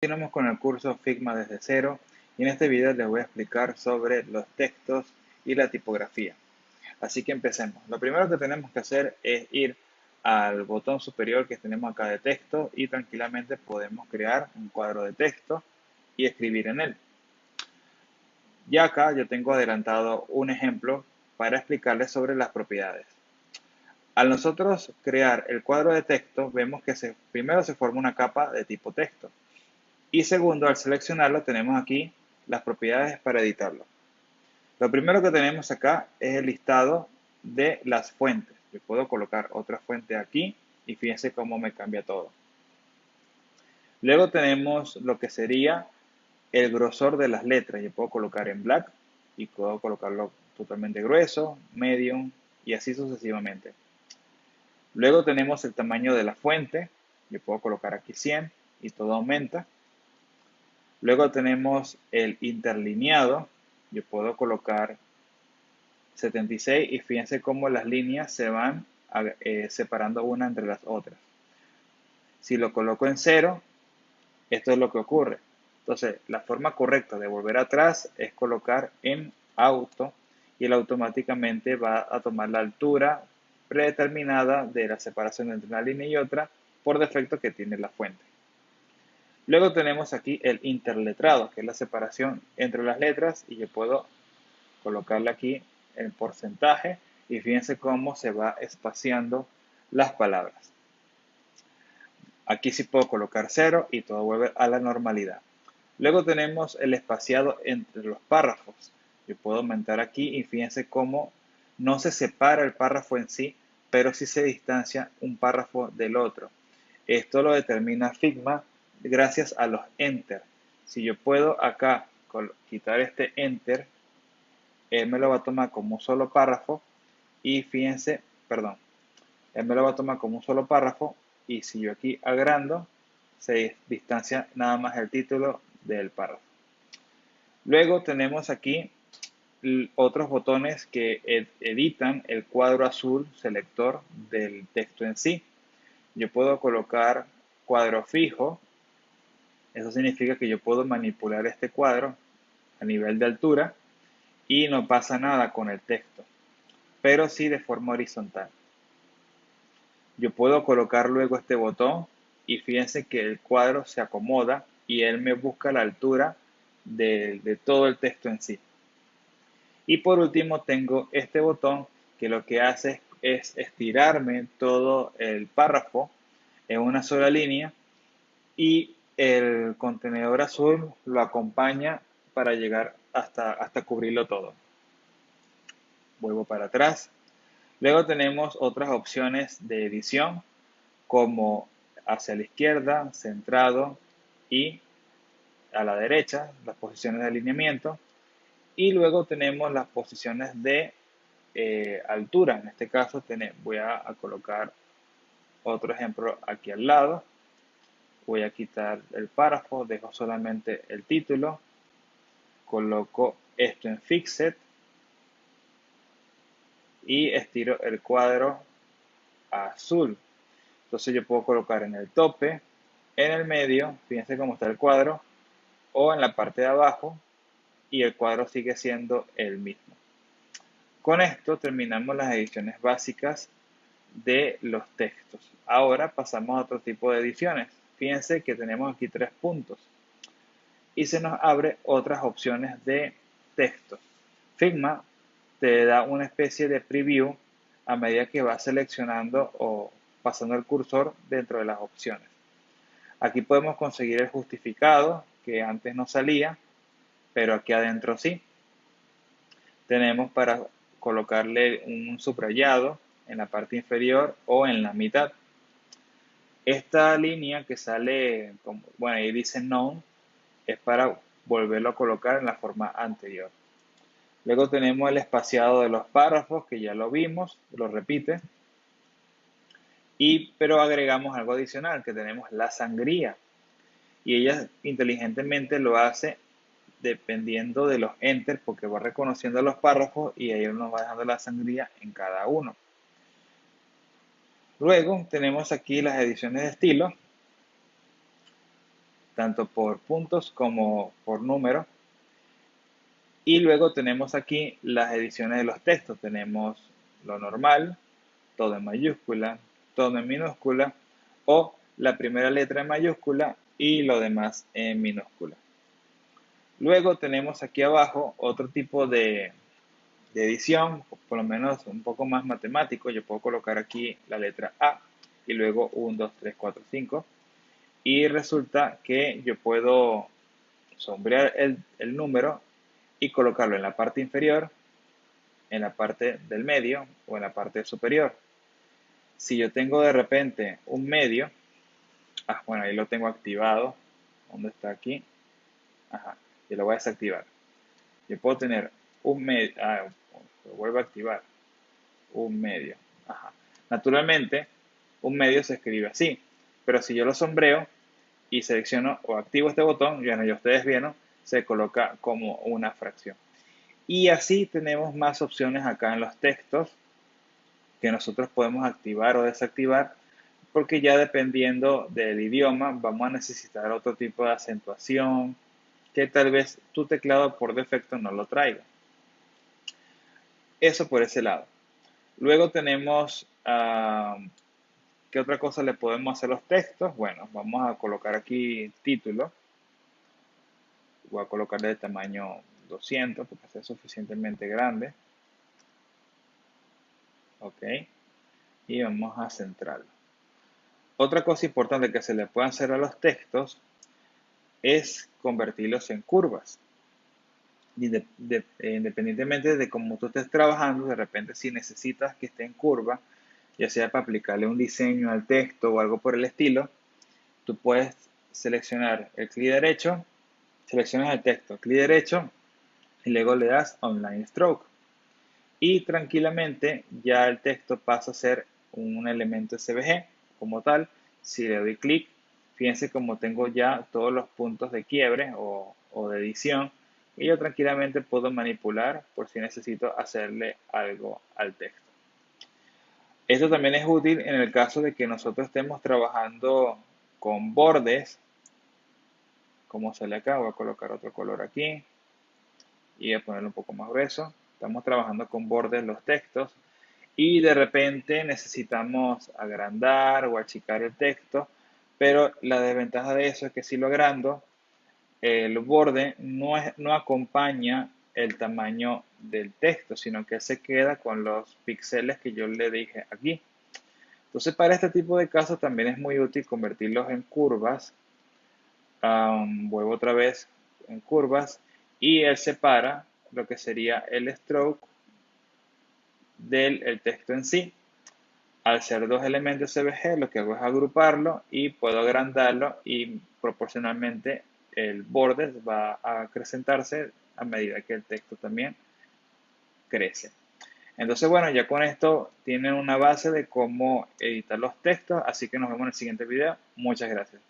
Continuamos con el curso Figma desde cero y en este video les voy a explicar sobre los textos y la tipografía. Así que empecemos. Lo primero que tenemos que hacer es ir al botón superior que tenemos acá de texto y tranquilamente podemos crear un cuadro de texto y escribir en él. Ya acá yo tengo adelantado un ejemplo para explicarles sobre las propiedades. Al nosotros crear el cuadro de texto, vemos que primero se forma una capa de tipo texto. Y segundo, al seleccionarlo tenemos aquí las propiedades para editarlo. Lo primero que tenemos acá es el listado de las fuentes. Yo puedo colocar otra fuente aquí y fíjense cómo me cambia todo. Luego tenemos lo que sería el grosor de las letras. Yo puedo colocar en black y puedo colocarlo totalmente grueso, medium y así sucesivamente. Luego tenemos el tamaño de la fuente. Yo puedo colocar aquí 100 y todo aumenta. Luego tenemos el interlineado. Yo puedo colocar 76 y fíjense cómo las líneas se van separando una entre las otras. Si lo coloco en 0, esto es lo que ocurre. Entonces, la forma correcta de volver atrás es colocar en auto y él automáticamente va a tomar la altura predeterminada de la separación entre una línea y otra por defecto que tiene la fuente. Luego tenemos aquí el interletrado, que es la separación entre las letras y yo puedo colocarle aquí el porcentaje y fíjense cómo se va espaciando las palabras. Aquí sí puedo colocar 0 y todo vuelve a la normalidad. Luego tenemos el espaciado entre los párrafos. Yo puedo aumentar aquí y fíjense cómo no se separa el párrafo en sí, pero sí se distancia un párrafo del otro. Esto lo determina Figma gracias a los enter. Si yo puedo acá quitar este enter, él me lo va a tomar como un solo párrafo y fíjense, perdón, él me lo va a tomar como un solo párrafo y si yo aquí agrando, se distancia nada más el título del párrafo. Luego tenemos aquí otros botones que editan el cuadro azul selector del texto en sí. Yo puedo colocar cuadro fijo. Eso significa que yo puedo manipular este cuadro a nivel de altura y no pasa nada con el texto, pero sí de forma horizontal. Yo puedo colocar luego este botón y fíjense que el cuadro se acomoda y él me busca la altura de todo el texto en sí. Y por último tengo este botón que lo que hace es estirarme todo el párrafo en una sola línea y el contenedor azul lo acompaña para llegar hasta cubrirlo todo. Vuelvo para atrás. Luego tenemos otras opciones de edición como hacia la izquierda, centrado y a la derecha, las posiciones de alineamiento. Y luego tenemos las posiciones de altura. En este caso voy a colocar otro ejemplo aquí al lado. Voy a quitar el párrafo, dejo solamente el título, coloco esto en Fixed y estiro el cuadro azul. Entonces yo puedo colocar en el tope, en el medio, fíjense cómo está el cuadro, o en la parte de abajo y el cuadro sigue siendo el mismo. Con esto terminamos las ediciones básicas de los textos. Ahora pasamos a otro tipo de ediciones. Fíjense que tenemos aquí 3 puntos y se nos abre otras opciones de texto. Figma te da una especie de preview a medida que vas seleccionando o pasando el cursor dentro de las opciones. Aquí podemos conseguir el justificado que antes no salía, pero aquí adentro sí. Tenemos para colocarle un subrayado en la parte inferior o en la mitad. Esta línea que sale, bueno, ahí dice no, es para volverlo a colocar en la forma anterior. Luego tenemos el espaciado de los párrafos, que ya lo vimos, lo repite. Pero agregamos algo adicional, que tenemos la sangría. Y ella inteligentemente lo hace dependiendo de los enter, porque va reconociendo los párrafos y ahí nos va dejando la sangría en cada uno. Luego tenemos aquí las ediciones de estilo. tanto por puntos como por números. Y luego tenemos aquí las ediciones de los textos. Tenemos lo normal, todo en mayúscula, todo en minúscula, o la primera letra en mayúscula y lo demás en minúscula. Luego tenemos aquí abajo otro tipo de edición, por lo menos un poco más matemático. Yo puedo colocar aquí la letra A y luego 1, 2, 3, 4, 5. Y resulta que yo puedo sombrear el número y colocarlo en la parte inferior, en la parte del medio o en la parte superior. Si yo tengo de repente un medio, bueno, ahí lo tengo activado. ¿Dónde está aquí? Ajá, yo lo voy a desactivar. Yo puedo tener un medio, lo vuelvo a activar, un medio. Ajá. Naturalmente, un medio se escribe así, pero si yo lo sombreo y selecciono o activo este botón, ya ustedes vieron, se coloca como una fracción. Y así tenemos más opciones acá en los textos que nosotros podemos activar o desactivar, porque ya dependiendo del idioma vamos a necesitar otro tipo de acentuación que tal vez tu teclado por defecto no lo traiga. Eso por ese lado. Luego tenemos, ¿qué otra cosa le podemos hacer a los textos? Bueno, vamos a colocar aquí título. Voy a colocarle de tamaño 200 porque sea suficientemente grande. Ok. Y vamos a centrarlo. Otra cosa importante que se le puede hacer a los textos es convertirlos en curvas. Independientemente de cómo tú estés trabajando, de repente si necesitas que esté en curva, ya sea para aplicarle un diseño al texto o algo por el estilo, tú puedes seleccionar el clic derecho, seleccionas el texto, clic derecho y luego le das Online Stroke. Y tranquilamente ya el texto pasa a ser un elemento SVG como tal. Si le doy clic, fíjense como tengo ya todos los puntos de quiebre o de edición y yo tranquilamente puedo manipular por si necesito hacerle algo al texto. Esto también es útil en el caso de que nosotros estemos trabajando con bordes, como sale acá. Voy a colocar otro color aquí y voy a ponerlo un poco más grueso. Estamos trabajando con bordes los textos y de repente necesitamos agrandar o achicar el texto, pero la desventaja de eso es que si lo agrando, el borde no acompaña el tamaño del texto, sino que se queda con los píxeles que yo le dije aquí. Entonces, para este tipo de casos también es muy útil convertirlos en curvas. Vuelvo otra vez en curvas y él separa lo que sería el stroke del texto en sí. Al ser dos elementos CBG, lo que hago es agruparlo y puedo agrandarlo y proporcionalmente el borde va a acrecentarse a medida que el texto también crece. Entonces, bueno, ya con esto tienen una base de cómo editar los textos, así que nos vemos en el siguiente video. Muchas gracias.